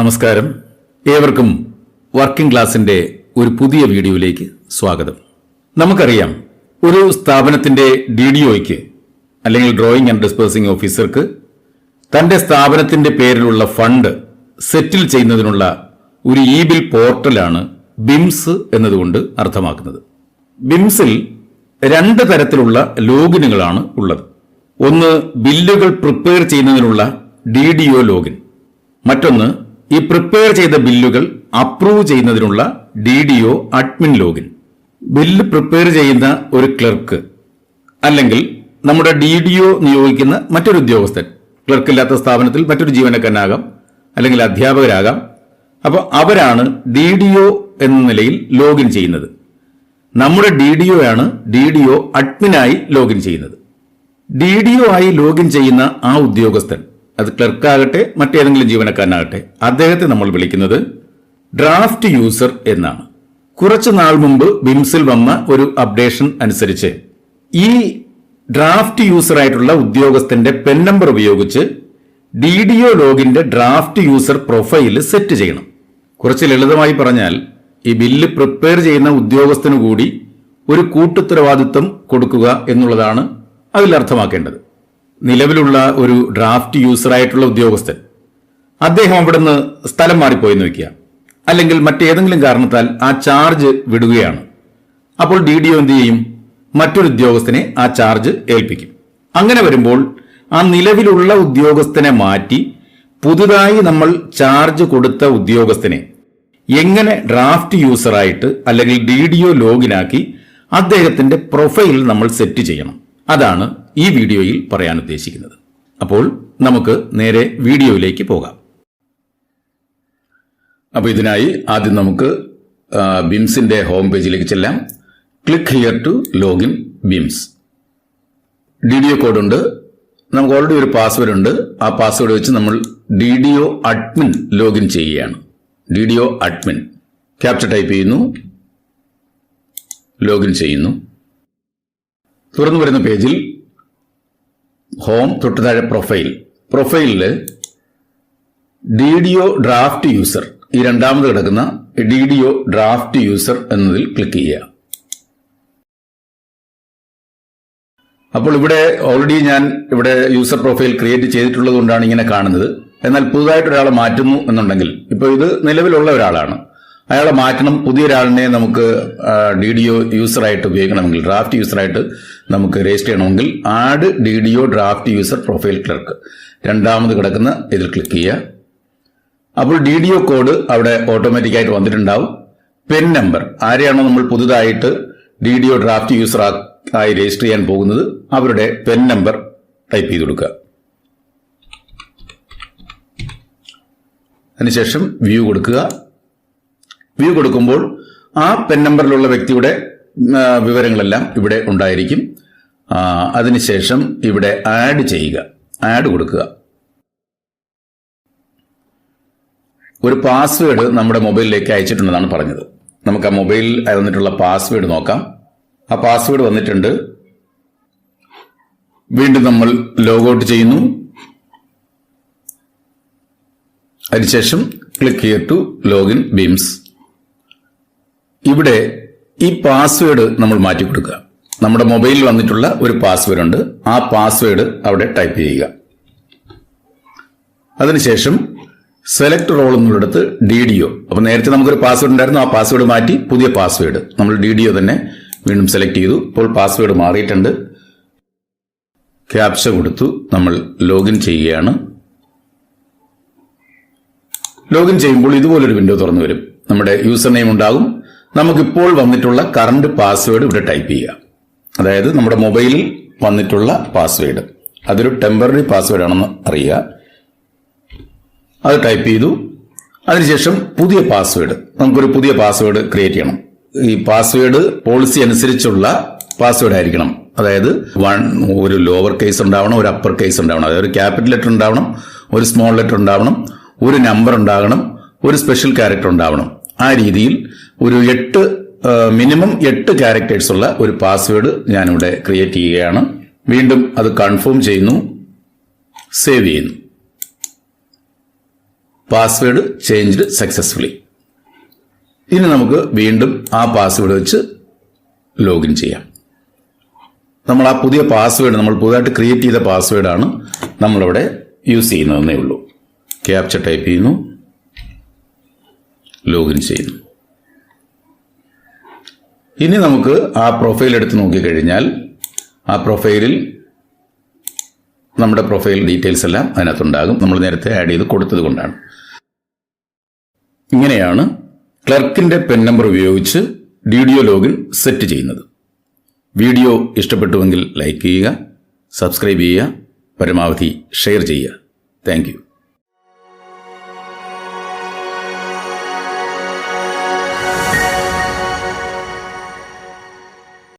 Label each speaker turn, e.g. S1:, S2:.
S1: നമസ്കാരം. ഏവർക്കും വർക്കിംഗ് ക്ലാസിന്റെ ഒരു പുതിയ വീഡിയോയിലേക്ക് സ്വാഗതം. നമുക്കറിയാം, ഒരു സ്ഥാപനത്തിന്റെ DDOയ്ക്ക് അല്ലെങ്കിൽ ഡ്രോയിങ് ആൻഡ് ഡിസ്പേഴ്സിംഗ് ഓഫീസർക്ക് തന്റെ സ്ഥാപനത്തിന്റെ പേരിലുള്ള ഫണ്ട് സെറ്റിൽ ചെയ്യുന്നതിനുള്ള ഒരു ഇ-ബിൽ പോർട്ടലാണ് ബിംസ് എന്നതുകൊണ്ട് അർത്ഥമാക്കുന്നത്. ബിംസിൽ രണ്ട് തരത്തിലുള്ള ലോഗിനുകളാണ് ഉള്ളത്. ഒന്ന് ബില്ലുകൾ പ്രിപ്പയർ ചെയ്യുന്നതിനുള്ള DDO ലോഗിൻ, മറ്റൊന്ന് ഈ പ്രിപ്പയർ ചെയ്ത ബില്ലുകൾ അപ്രൂവ് ചെയ്യുന്നതിനുള്ള DDO admin login. Bill prepare ചെയ്യുന്ന ഒരു ക്ലർക്ക് അല്ലെങ്കിൽ നമ്മുടെ DDO നിയോഗിക്കുന്ന മറ്റൊരു ഉദ്യോഗസ്ഥൻ, ക്ലർക്കില്ലാത്ത സ്ഥാപനത്തിൽ മറ്റൊരു ജീവനക്കാരനാകാം അല്ലെങ്കിൽ അധ്യാപകരാകാം. അപ്പോൾ അവരാണ് DDO എന്ന നിലയിൽ ലോഗിൻ ചെയ്യുന്നത്. നമ്മുടെ DDO ആണ് DDO അഡ്മിനായി ലോഗിൻ ചെയ്യുന്നത്. DDO ആയി ലോഗിൻ ചെയ്യുന്ന ആ ഉദ്യോഗസ്ഥൻ, അത് ക്ലർക്കാകട്ടെ മറ്റേതെങ്കിലും ജീവനക്കാരനാകട്ടെ, അദ്ദേഹത്തെ നമ്മൾ വിളിക്കുന്നത് ഡ്രാഫ്റ്റ് യൂസർ എന്നാണ്. കുറച്ചു നാൾ മുമ്പ് ബിംസിൽ വന്ന ഒരു അപ്ഡേഷൻ അനുസരിച്ച് ഈ ഡ്രാഫ്റ്റ് യൂസർ ആയിട്ടുള്ള ഉദ്യോഗസ്ഥന്റെ പെൻ നമ്പർ ഉപയോഗിച്ച് DDO ലോഗിന്റെ ഡ്രാഫ്റ്റ് യൂസർ പ്രൊഫൈൽ സെറ്റ് ചെയ്യണം. കുറച്ച് ലളിതമായി പറഞ്ഞാൽ, ഈ ബില്ല് പ്രിപ്പയർ ചെയ്യുന്ന ഉദ്യോഗസ്ഥനു കൂടി ഒരു കൂട്ടുത്തരവാദിത്വം കൊടുക്കുക എന്നുള്ളതാണ് അതിൽ അർത്ഥമാക്കേണ്ടത്. നിലവിലുള്ള ഒരു ഡ്രാഫ്റ്റ് യൂസറായിട്ടുള്ള ഉദ്യോഗസ്ഥൻ, അദ്ദേഹം അവിടുന്ന് സ്ഥലം മാറിപ്പോയെന്ന് വയ്ക്കുക, അല്ലെങ്കിൽ മറ്റേതെങ്കിലും കാരണത്താൽ ആ ചാർജ് വിടുകയാണ്. അപ്പോൾ DDO എന്ത് ചെയ്യും? മറ്റൊരു ഉദ്യോഗസ്ഥനെ ആ ചാർജ് ഏൽപ്പിക്കും. അങ്ങനെ വരുമ്പോൾ ആ നിലവിലുള്ള ഉദ്യോഗസ്ഥനെ മാറ്റി പുതുതായി നമ്മൾ ചാർജ് കൊടുത്ത ഉദ്യോഗസ്ഥനെ എങ്ങനെ ഡ്രാഫ്റ്റ് യൂസറായിട്ട് അല്ലെങ്കിൽ DDO ലോഗിനാക്കി അദ്ദേഹത്തിന്റെ പ്രൊഫൈൽ നമ്മൾ സെറ്റ് ചെയ്യണം, അതാണ് ഈ വീഡിയോയിൽ പറയാൻ ഉദ്ദേശിക്കുന്നത്. അപ്പോൾ നമുക്ക് നേരെ വീഡിയോയിലേക്ക് പോകാം. അപ്പോൾ ഇതിനായി ആദ്യം നമുക്ക് ബിംസിന്റെ ഹോം പേജിലേക്ക് ചെല്ലാം. Click here to login BIMS. DDO കോഡുണ്ട്, നമുക്ക് ഓൾറെഡി ഒരു പാസ്വേഡ് ഉണ്ട്. ആ പാസ്വേഡ് വെച്ച് നമ്മൾ DDO അഡ്മിൻ ലോഗിൻ ചെയ്യുകയാണ്. DDO അഡ്മിൻ ക്യാപ്ച ടൈപ്പ് ചെയ്യുന്നു, ലോഗിൻ ചെയ്യുന്നു. തുറന്നു വരുന്ന പേജിൽ ഹോം തൊട്ട് താഴെ പ്രൊഫൈലില് DDO ഡ്രാഫ്റ്റ് യൂസർ, ഈ രണ്ടാമത് കിടക്കുന്ന DDO ഡ്രാഫ്റ്റ് യൂസർ എന്നതിൽ ക്ലിക്ക് ചെയ്യുക. അപ്പോൾ ഇവിടെ ഓൾറെഡി ഞാൻ ഇവിടെ യൂസർ പ്രൊഫൈൽ ക്രിയേറ്റ് ചെയ്തിട്ടുള്ളത് കൊണ്ടാണ് ഇങ്ങനെ കാണുന്നത്. എന്നാൽ പുതുതായിട്ട് ഒരാളെ മാറ്റുന്നു എന്നുണ്ടെങ്കിൽ, ഇപ്പോൾ ഇത് നിലവിലുള്ള ഒരാളാണ്, അയാളെ മാറ്റണം, പുതിയൊരാളിനെ നമുക്ക് DDO യൂസറായിട്ട് ഉപയോഗിക്കണമെങ്കിൽ, ഡ്രാഫ്റ്റ് യൂസറായിട്ട് നമുക്ക് രജിസ്റ്റർ ചെയ്യണമെങ്കിൽ add DDO draft user profile clerk, രണ്ടാമത് കിടക്കുന്ന ഇതിൽ ക്ലിക്ക് ചെയ്യുക. അപ്പോൾ DDO കോഡ് അവിടെ ഓട്ടോമാറ്റിക്കായിട്ട് വന്നിട്ടുണ്ടാവും. പെൻ നമ്പർ, ആരെയാണോ നമ്മൾ പുതുതായിട്ട് DDO ഡ്രാഫ്റ്റ് യൂസർ ആയി രജിസ്റ്റർ ചെയ്യാൻ പോകുന്നത് അവരുടെ പെൻ നമ്പർ ടൈപ്പ് ചെയ്ത് കൊടുക്കുക. അതിനുശേഷം വ്യൂ കൊടുക്കുക. വ്യൂ കൊടുക്കുമ്പോൾ ആ പെൻ നമ്പറിലുള്ള വ്യക്തിയുടെ വിവരങ്ങളെല്ലാം ഇവിടെ ഉണ്ടായിരിക്കും. അതിനുശേഷം ഇവിടെ ആഡ് ചെയ്യുക, ആഡ് കൊടുക്കുക. ഒരു പാസ്വേഡ് നമ്മുടെ മൊബൈലിലേക്ക് അയച്ചിട്ടുണ്ടെന്നാണ് പറഞ്ഞത്. നമുക്ക് ആ മൊബൈലിൽ വന്നിട്ടുള്ള പാസ്വേഡ് നോക്കാം. ആ പാസ്വേഡ് വന്നിട്ടുണ്ട്. വീണ്ടും നമ്മൾ ലോഗൌട്ട് ചെയ്യുന്നു. അതിനുശേഷം ക്ലിക്ക് ഹിയർ ടു ലോഗിൻ ബിംസ്. ഇവിടെ ഈ പാസ്വേഡ് നമ്മൾ മാറ്റി കൊടുക്കുക. നമ്മുടെ മൊബൈലിൽ വന്നിട്ടുള്ള ഒരു പാസ്വേഡ് ഉണ്ട്, ആ പാസ്വേഡ് അവിടെ ടൈപ്പ് ചെയ്യുക. അതിനുശേഷം സെലക്ട് റോൾ എന്നുള്ളിടത്ത് DDO, അപ്പോൾ നേരത്തെ നമുക്കൊരു പാസ്വേഡ് ഉണ്ടായിരുന്നു, ആ പാസ്വേഡ് മാറ്റി പുതിയ പാസ്വേഡ് നമ്മൾ DDO തന്നെ വീണ്ടും സെലക്ട് ചെയ്തു. ഇപ്പോൾ പാസ്വേഡ് മാറിയിട്ടുണ്ട്. ക്യാപ്ച കൊടുത്തു നമ്മൾ ലോഗിൻ ചെയ്യുകയാണ്. ലോഗിൻ ചെയ്യുമ്പോൾ ഇതുപോലൊരു വിൻഡോ തുറന്നു വരും. നമ്മുടെ യൂസർ നെയിം ഉണ്ടാകും. നമുക്കിപ്പോൾ വന്നിട്ടുള്ള കറണ്ട് പാസ്വേഡ് ഇവിടെ ടൈപ്പ് ചെയ്യുക. അതായത് നമ്മുടെ മൊബൈലിൽ വന്നിട്ടുള്ള പാസ്വേഡ്, അതൊരു ടെമ്പററി പാസ്വേഡ് ആണെന്ന് അറിയുക. അത് ടൈപ്പ് ചെയ്തു. അതിനുശേഷം പുതിയ പാസ്വേഡ്, നമുക്കൊരു പുതിയ പാസ്വേഡ് ക്രിയേറ്റ് ചെയ്യണം. ഈ പാസ്വേഡ് പോളിസി അനുസരിച്ചുള്ള പാസ്വേഡ് ആയിരിക്കണം. അതായത് ഒരു ലോവർ കേസ് ഉണ്ടാവണം, ഒരു അപ്പർ കേസ് ഉണ്ടാവണം, അതായത് ഒരു ക്യാപിറ്റൽ ലെറ്റർ ഉണ്ടാവണം, ഒരു സ്മോൾ ലെറ്റർ ഉണ്ടാവണം, ഒരു നമ്പർ ഉണ്ടാകണം, ഒരു സ്പെഷ്യൽ ക്യാരക്ടർ ഉണ്ടാവണം. ആ രീതിയിൽ ഒരു മിനിമം 8 ക്യാരക്ടേഴ്സ് ഉള്ള ഒരു പാസ്വേഡ് ഞാനിവിടെ ക്രിയേറ്റ് ചെയ്യുകയാണ്. വീണ്ടും അത് കൺഫേം ചെയ്യുന്നു, സേവ് ചെയ്യുന്നു. Password changed successfully. ഇനി നമുക്ക് വീണ്ടും ആ പാസ്വേഡ് വെച്ച് ലോഗിൻ ചെയ്യാം. നമ്മൾ ആ പുതിയ പാസ്വേഡ്, നമ്മൾ പുതുതായിട്ട് ക്രിയേറ്റ് ചെയ്ത പാസ്വേഡാണ് നമ്മളവിടെ യൂസ് ചെയ്യുന്നതെന്നേ ഉള്ളൂ. ക്യാപ്ച ടൈപ്പ് ചെയ്യുന്നു, ലോഗിൻ ചെയ്യുന്നു. ഇനി നമുക്ക് ആ പ്രൊഫൈൽ എടുത്ത് നോക്കിക്കഴിഞ്ഞാൽ ആ പ്രൊഫൈലിൽ നമ്മുടെ പ്രൊഫൈൽ ഡീറ്റെയിൽസ് എല്ലാം അതിനകത്തുണ്ടാകും. നമ്മൾ നേരത്തെ ആഡ് ചെയ്ത് കൊടുത്തത് കൊണ്ടാണ്. ഇങ്ങനെയാണ് ക്ലർക്കിന്റെ പെൻ നമ്പർ ഉപയോഗിച്ച് DDO ലോഗിൻ സെറ്റ് ചെയ്യുന്നത്. വീഡിയോ ഇഷ്ടപ്പെട്ടുവെങ്കിൽ ലൈക്ക് ചെയ്യുക, സബ്സ്ക്രൈബ് ചെയ്യുക, പരമാവധി ഷെയർ ചെയ്യുക. Thank you.